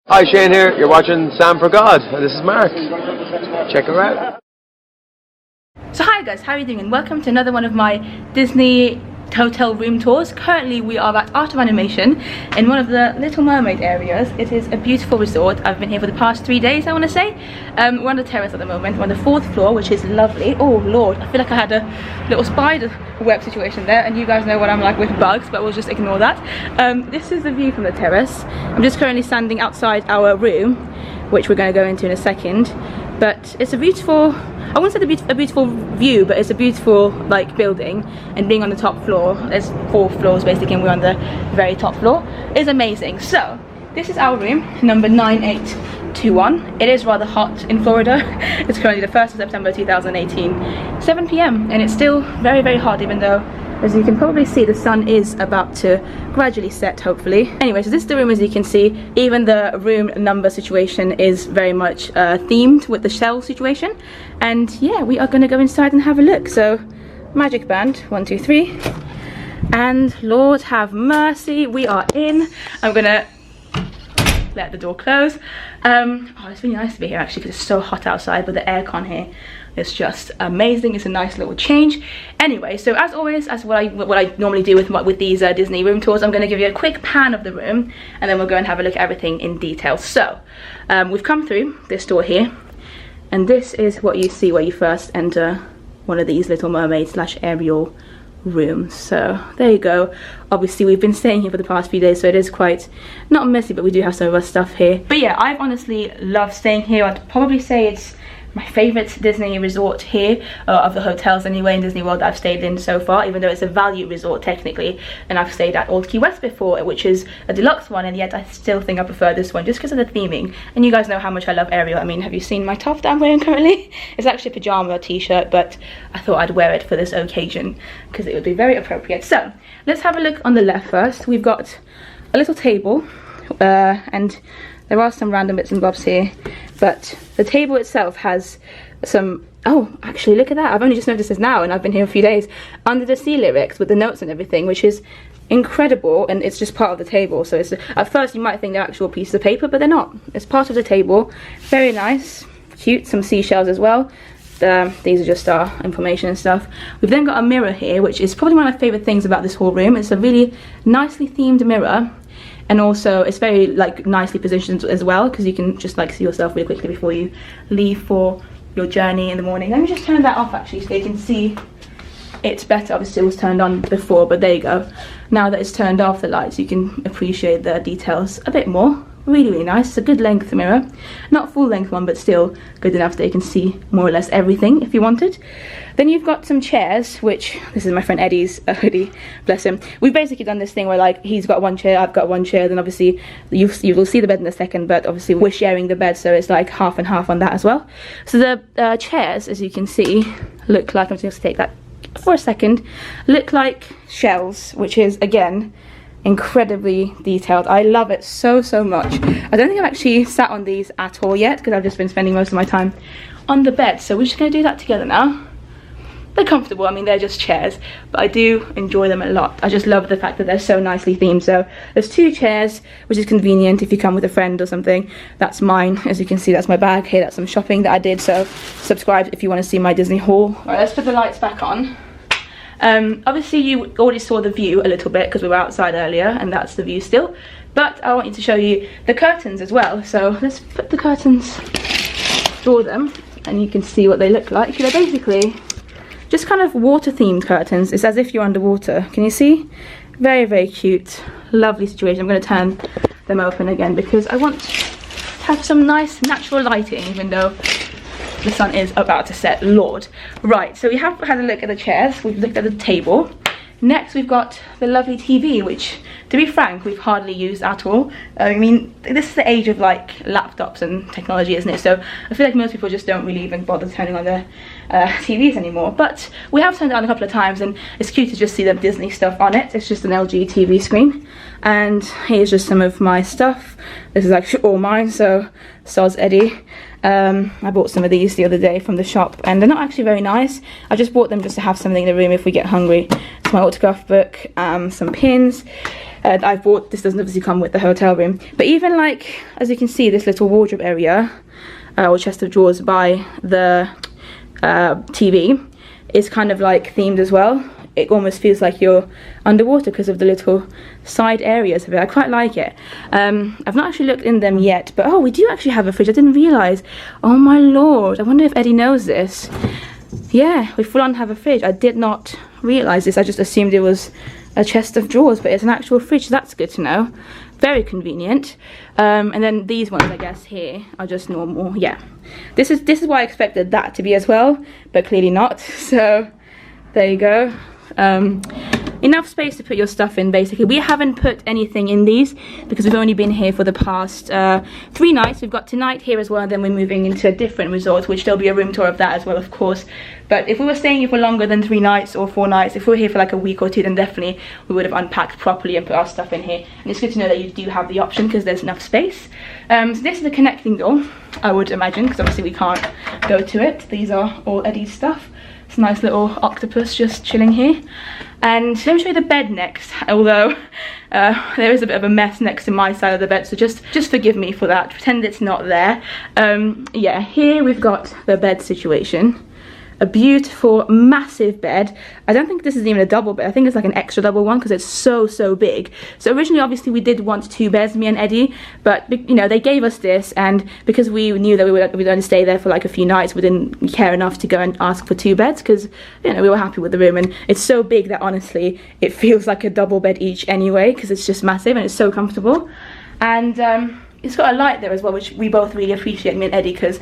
Hi, Shane here. You're watching Sam for God, and this is Mark. Check her out. So hi guys, how are you doing? And welcome to another one of my Disney hotel room tours. Currently we are at Art of Animation in one of the Little Mermaid areas. It is a beautiful resort. I've been here for the past 3 days, I want to say. We're on the terrace at the moment. We're on the 4th floor, which is lovely. Oh lord, I feel like I had a little spider web situation there, and you guys know what I'm like with bugs, but we'll just ignore that. This is the view from the terrace. I'm just currently standing outside our room, which we're going to go into in a second. But it's a beautiful, I wouldn't say a beautiful view, but it's a beautiful like building, and being on the top floor, there's 4 floors basically, and we're on the very top floor, is amazing. So this is our room, number 9821. It is rather hot in Florida. It's currently the 1st of September 2018, 7 p.m. and it's still very, very hot, even though, as you can probably see, the sun is about to gradually set, hopefully. Anyway, so this is the room. As you can see, even the room number situation is very much themed with the shell situation. And yeah, we are going to go inside and have a look. So magic band, 1 2 3, and Lord have mercy, we are in. I'm gonna let the door close. Oh, it's really nice to be here actually, because it's so hot outside, but the aircon here is just amazing. It's a nice little change. Anyway, so as always, as what I normally do with these Disney room tours, I'm going to give you a quick pan of the room, and then we'll go and have a look at everything in detail. So we've come through this door here, and this is what you see where you first enter one of these Little Mermaid / Ariel rooms. So there you go. Obviously we've been staying here for the past few days, so it is quite not messy, but we do have some of our stuff here. But yeah, I've honestly loved staying here. I'd probably say it's my favorite Disney resort here, of the hotels anyway in Disney World that I've stayed in so far, even though it's a value resort technically, and I've stayed at Old Key West before, which is a deluxe one, and yet I still think I prefer this one just because of the theming. And you guys know how much I love Ariel. I mean, have you seen my top that I'm wearing currently? It's actually a pajama t-shirt, but I thought I'd wear it for this occasion because it would be very appropriate. So let's have a look on the left first. We've got a little table, and there are some random bits and bobs here, but the table itself has some, oh actually look at that, I've only just noticed this now, and I've been here a few days, under the sea lyrics with the notes and everything, which is incredible. And it's just part of the table, so it's, at first you might think they're actual pieces of paper, but they're not. It's part of the table. Very nice, cute. Some seashells as well. These are just our information and stuff. We've then got a mirror here, which is probably one of my favorite things about this whole room. It's a really nicely themed mirror, and also it's very like nicely positioned as well, because you can just like see yourself really quickly before you leave for your journey in the morning. Let me just turn that off actually, so you can see it's better. Obviously it was turned on before, but there you go. Now that it's turned off the lights, you can appreciate the details a bit more. Really, really nice. It's a good length mirror, not full length one, but still good enough that you can see more or less everything if you wanted. Then you've got some chairs, which this is my friend Eddie's hoodie, bless him. We've basically done this thing where like he's got one chair, I've got one chair, then obviously you will see the bed in a second, but obviously we're sharing the bed, so it's like half and half on that as well. So the chairs, as you can see, look like, I'm just going to take that for a second, look like shells, which is again incredibly detailed. I love it so much. I don't think I've actually sat on these at all yet, because I've just been spending most of my time on the bed, so we're just going to do that together now. They're comfortable, I mean they're just chairs, but I do enjoy them a lot. I just love the fact that they're so nicely themed. So there's 2 chairs, which is convenient if you come with a friend or something. That's mine, as you can see, that's my bag here, that's some shopping that I did, so subscribe if you want to see my Disney haul. Right, let's put the lights back on. Obviously you already saw the view a little bit because we were outside earlier, and that's the view still, but I want you to show you the curtains as well. So let's put the curtains, draw them, and you can see what they look like. They're basically just kind of water themed curtains. It's as if you're underwater. Can you see? Very, very cute, lovely situation. I'm going to turn them open again because I want to have some nice natural lighting, even though the sun is about to set, Lord. Right, so we have had a look at the chairs, we've looked at the table. Next we've got the lovely TV, which, to be frank, we've hardly used at all. I mean, this is the age of like laptops and technology, isn't it? So I feel like most people just don't really even bother turning on their TVs anymore. But we have turned it on a couple of times, and it's cute to just see the Disney stuff on it. It's just an LG TV screen. And here's just some of my stuff. This is actually all mine, so soz Eddie. I bought some of these the other day from the shop, and they're not actually very nice. I just bought them just to have something in the room if we get hungry. It's my autograph book, some pins, I bought. This doesn't obviously come with the hotel room, but even like, as you can see, this little wardrobe area or chest of drawers by the TV is kind of like themed as well. It almost feels like you're underwater because of the little side areas of it. I quite like it. I've not actually looked in them yet, but oh, we do actually have a fridge. I didn't realise. Oh my lord, I wonder if Eddie knows this. Yeah, we full on have a fridge. I did not realise this. I just assumed it was a chest of drawers, but it's an actual fridge. So that's good to know. Very convenient. And then these ones, I guess, here are just normal. Yeah, this is why I expected that to be as well, but clearly not. So there you go. Enough space to put your stuff in. Basically, we haven't put anything in these because we've only been here for the past 3 nights. We've got tonight here as well, and then we're moving into a different resort, which there'll be a room tour of that as well, of course. But if we were staying here for longer than 3 nights or 4 nights, if we were here for like a week or 2, then definitely we would have unpacked properly and put our stuff in here. And it's good to know that you do have the option because there's enough space. So this is the connecting door, I would imagine, because obviously we can't go to it. These are all Eddie's stuff. It's a nice little octopus just chilling here. And let me show you the bed next, although there is a bit of a mess next to my side of the bed, so just forgive me for that. Pretend it's not there. Yeah, here we've got the bed situation. A beautiful, massive bed. I don't think this is even a double bed. I think it's like an extra double one because it's so big. So originally, obviously, we did want 2 beds, me and Eddie, but you know, they gave us this, and because we knew that we'd only stay there for like a few nights, we didn't care enough to go and ask for 2 beds because, you know, we were happy with the room, and it's so big that honestly, it feels like a double bed each anyway because it's just massive and it's so comfortable. And it's got a light there as well, which we both really appreciate, me and Eddie, because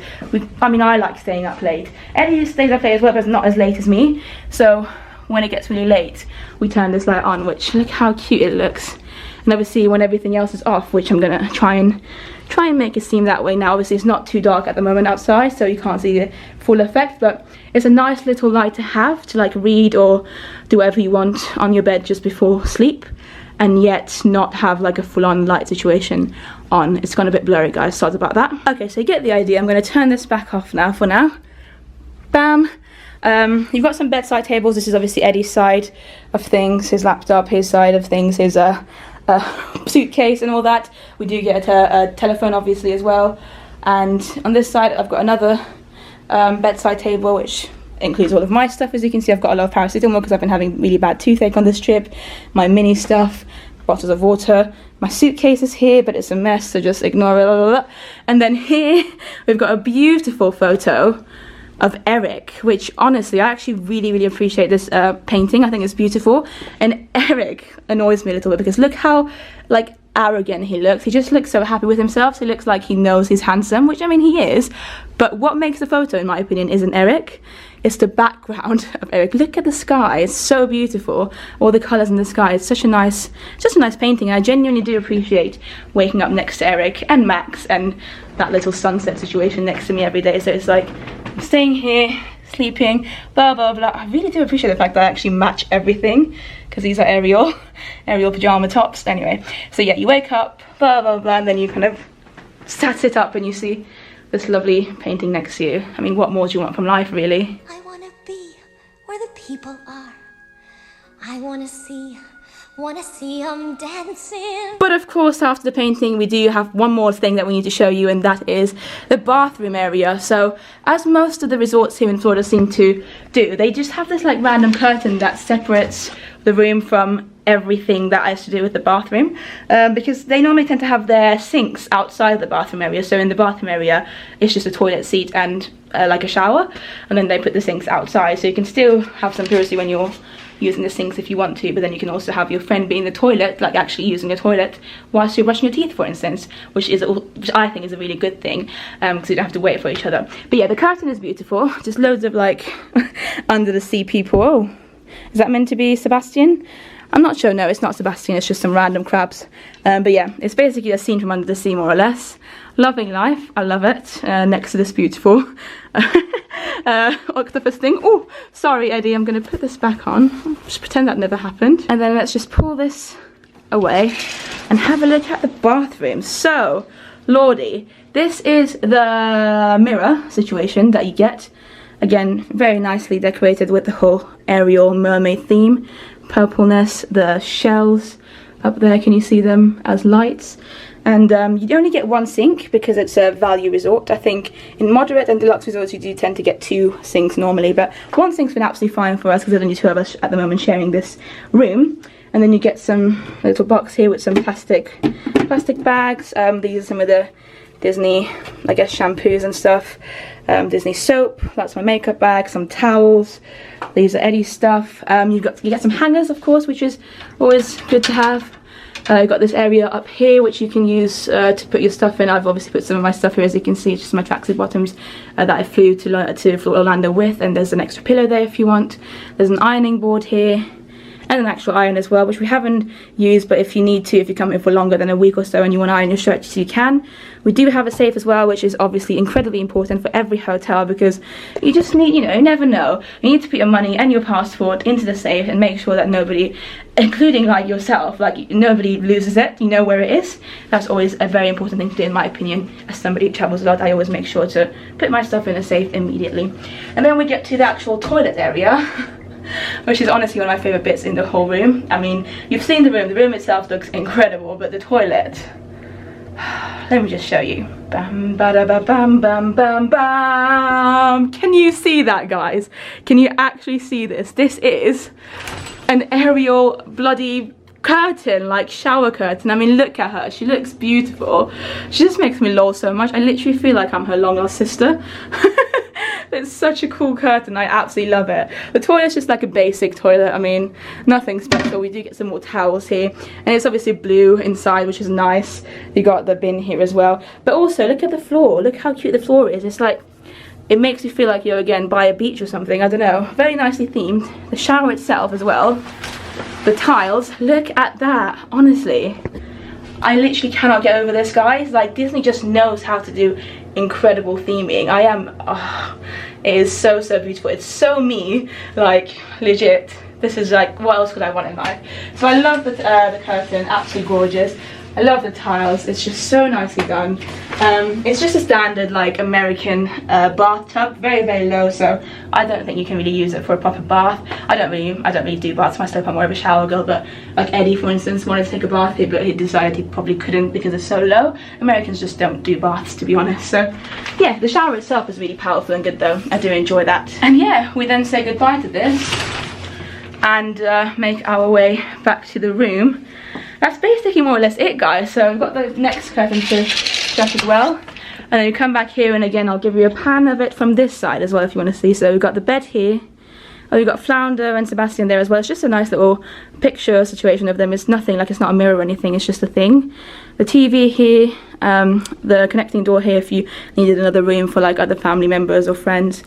I mean, I like staying up late. Eddie stays up late as well, but not as late as me. So when it gets really late, we turn this light on, which look how cute it looks. And obviously when everything else is off, which I'm gonna try and make it seem that way now. Obviously it's not too dark at the moment outside, so you can't see the full effect, but it's a nice little light to have to like read or do whatever you want on your bed just before sleep, and yet not have like a full-on light situation on. It's gone a bit blurry, guys, sorry about that. Okay, so you get the idea. I'm going to turn this back off now for now. Bam. You've got some bedside tables. This is obviously Eddie's side of things, his laptop, his side of things, his suitcase and all that. We do get a telephone obviously as well, and on this side I've got another bedside table which includes all of my stuff. As you can see, I've got a lot of paracetamol because I've been having really bad toothache on this trip, my mini stuff, bottles of water. My suitcase is here, but it's a mess, so just ignore it. Blah, blah, blah. And then here we've got a beautiful photo of Eric, which honestly I actually really appreciate this painting. I think it's beautiful, and Eric annoys me a little bit because look how like arrogant he looks. He just looks so happy with himself, so he looks like he knows he's handsome, which I mean he is, but what makes the photo in my opinion isn't Eric, it's the background of Eric. Look at the sky, it's so beautiful, all the colours in the sky. It's such a nice, just a nice painting. I genuinely do appreciate waking up next to Eric and Max and that little sunset situation next to me every day. So it's like I'm staying here, sleeping, blah blah blah. I really do appreciate the fact that I actually match everything because these are Ariel pajama tops. Anyway, so yeah, you wake up, blah blah blah, and then you kind of sit up and you see this lovely painting next to you. I mean, what more do you want from life, really? I want to be where the people are. I want to see them dancing. But of course, after the painting, we do have one more thing that we need to show you, and that is the bathroom area. So, as most of the resorts here in Florida seem to do, they just have this like random curtain that separates the room from everything that has to do with the bathroom, because they normally tend to have their sinks outside the bathroom area. So in the bathroom area it's just a toilet seat and like a shower, and then they put the sinks outside, so you can still have some privacy when you're using the sinks if you want to, but then you can also have your friend be in the toilet, like actually using a toilet whilst you're brushing your teeth, for instance, which I think is a really good thing, because you don't have to wait for each other. But yeah, the curtain is beautiful, just loads of like under the sea people. Oh, is that meant to be Sebastian? I'm not sure. No, it's not Sebastian, it's just some random crabs. But yeah, it's basically a scene from under the sea, more or less. Loving life, I love it. Next to this beautiful octopus thing. Oh, sorry Eddie, I'm going to put this back on. Just pretend that never happened. And then let's just pull this away and have a look at the bathroom. So, lordy, this is the mirror situation that you get. Again, very nicely decorated with the whole Ariel mermaid theme. Purpleness, the shells, up there. Can you see them as lights? And you only get one sink because it's a value resort. I think in moderate and deluxe resorts you do tend to get 2 sinks normally, but 1 sink's been absolutely fine for us because there's only 2 of us at the moment sharing this room. And then you get some little box here with some plastic bags. These are some of the Disney, I guess, shampoos and stuff. Disney soap, that's my makeup bag, some towels. These are Eddie's stuff. You get some hangers, of course, which is always good to have. You've got this area up here which you can use to put your stuff in. I've obviously put some of my stuff here, as you can see. It's just my tracksuit bottoms that I flew to Orlando with, and there's an extra pillow there if you want. There's an ironing board here, and an actual iron as well, which we haven't used, but if you need to, if you come in for longer than a week or so and you want to iron your shirts, you can. We do have a safe as well, which is obviously incredibly important for every hotel, because you just need, you know, you never know. You need to put your money and your passport into the safe and make sure that nobody, including like yourself, like nobody loses it. You know where it is. That's always a very important thing to do, in my opinion. As somebody who travels a lot, I always make sure to put my stuff in a safe immediately. And then we get to the actual toilet area, which is honestly one of my favourite bits in the whole room. I mean, you've seen the room itself looks incredible, but the toilet, let me just show you. Bam, bada, ba, bam, bam, bam, bam. Can you see that, guys? Can you actually see this? This is an aerial bloody curtain, like shower curtain. I mean, look at her, she looks beautiful. She just makes me lol so much. I literally feel like I'm her long lost sister. It's such a cool curtain. I absolutely love it. The toilet's just like a basic toilet. I mean, nothing special. We do get some more towels here, and it's obviously blue inside, which is nice. You got the bin here as well, but also look at the floor. Look how cute the floor is. It's like, it makes you feel like you're again by a beach or something. I don't know, very nicely themed. The shower itself as well, the tiles, look at that. Honestly, I literally cannot get over this, guys. Like, Disney just knows how to do incredible theming. It is so beautiful. It's so me, like, legit. This is like, what else could I want in life? So I love the curtain, absolutely gorgeous. I love the tiles, it's just so nicely done. It's just a standard like American bathtub, very low, so I don't think you can really use it for a proper bath. I don't really do baths myself. I'm more of a shower girl, but like Eddie, for instance, wanted to take a bath here, but he decided he probably couldn't because it's so low. Americans just don't do baths, to be honest. So yeah, the shower itself is really powerful and good though. I do enjoy that. And yeah, we then say goodbye to this and make our way back to the room. That's basically more or less it, guys. So we've got the next curtain to shut as well, and then you come back here, and again I'll give you a pan of it from this side as well if you want to see. So we've got the bed here. Oh, we've got Flounder and Sebastian there as well. It's just a nice little picture situation of them. It's nothing, like, it's not a mirror or anything, it's just a thing. The TV here, the connecting door here if you needed another room for like other family members or friends.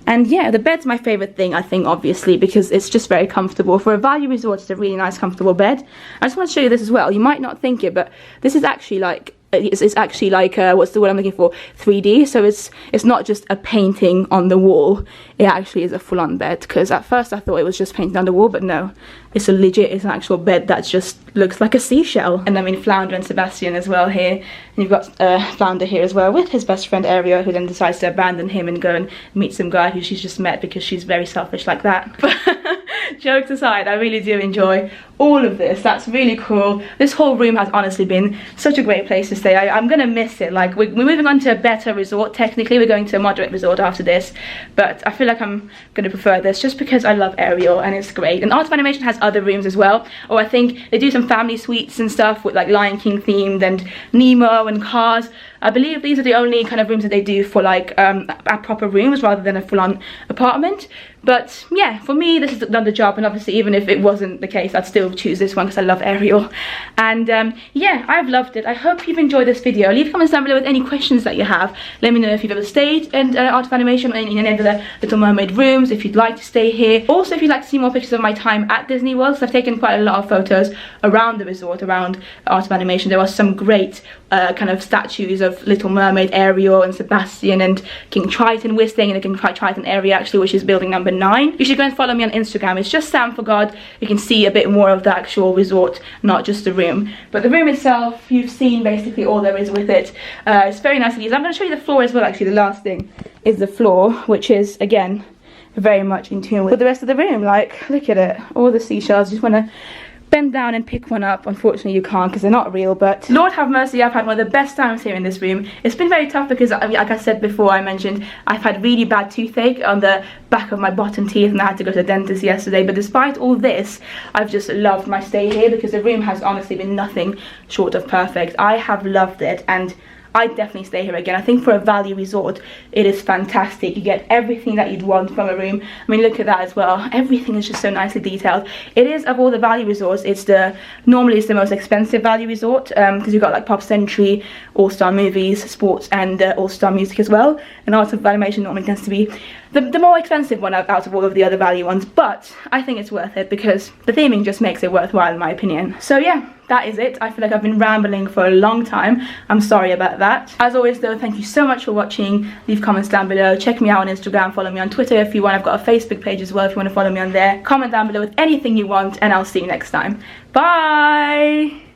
And yeah, the bed's my favourite thing, I think, obviously, because it's just very comfortable. For a value resort, it's a really nice, comfortable bed. I just want to show you this as well. You might not think it, but this is actually like, it's actually like, what's the word I'm looking for? 3D. So it's not just a painting on the wall. It actually is a full-on bed. Because at first I thought it was just painted on the wall, but no. It's a legit, it's an actual bed that just looks like a seashell. And I mean, Flounder and Sebastian as well here. And you've got Flounder here as well with his best friend Ariel, who then decides to abandon him and go and meet some guy who she's just met because she's very selfish like that. But jokes aside, I really do enjoy all of this. That's really cool. This whole room has honestly been such a great place to stay. I'm gonna miss it. Like, we're moving on to a better resort. Technically, we're going to a moderate resort after this, but I feel like I'm gonna prefer this just because I love Ariel and it's great. And Art of Animation has other rooms as well. Or I think they do some family suites and stuff with like Lion King themed and Nemo and Cars. I believe these are the only kind of rooms that they do for like proper rooms rather than a full-on apartment. But yeah, for me this has done the job, and obviously even if it wasn't the case, I'd still choose this one because I love Ariel. And yeah, I've loved it. I hope you've enjoyed this video. Leave comments down below with any questions that you have. Let me know if you've ever stayed in Art of Animation or in any of the Little Mermaid rooms, if you'd like to stay here. Also, if you'd like to see more pictures of my time at Disney World, so I've taken quite a lot of photos around the resort, around Art of Animation. There are some great kind of statues of Little Mermaid, Ariel and Sebastian and King Triton. We're staying in the King Triton area actually, which is building number 9. You should go and follow me on Instagram. It's just Sam for God. You can see a bit more of the actual resort, not just the room. But the room itself, you've seen basically all there is with it. It's very nicely used. I'm going to show you the floor as well. Actually, the last thing is the floor, which is again very much in tune with the rest of the room. Like, look at it, all the seashells. Just want to bend down and pick one up. Unfortunately you can't because they're not real, but Lord have mercy, I've had one of the best times here in this room. It's been very tough because, like I said before, I mentioned I've had really bad toothache on the back of my bottom teeth and I had to go to the dentist yesterday, but despite all this, I've just loved my stay here because the room has honestly been nothing short of perfect. I have loved it and I'd definitely stay here again. I think for a value resort, it is fantastic. You get everything that you'd want from a room. I mean, look at that as well. Everything is just so nicely detailed. It is, of all the value resorts, normally it's the most expensive value resort because you've got like Pop Century, All-Star Movies, Sports, and All-Star Music as well. And Art of Animation normally tends to be the more expensive one out of all of the other value ones. But I think it's worth it because the theming just makes it worthwhile in my opinion. So yeah, that is it. I feel like I've been rambling for a long time. I'm sorry about that. As always though, thank you so much for watching. Leave comments down below. Check me out on Instagram. Follow me on Twitter if you want. I've got a Facebook page as well if you want to follow me on there. Comment down below with anything you want and I'll see you next time. Bye!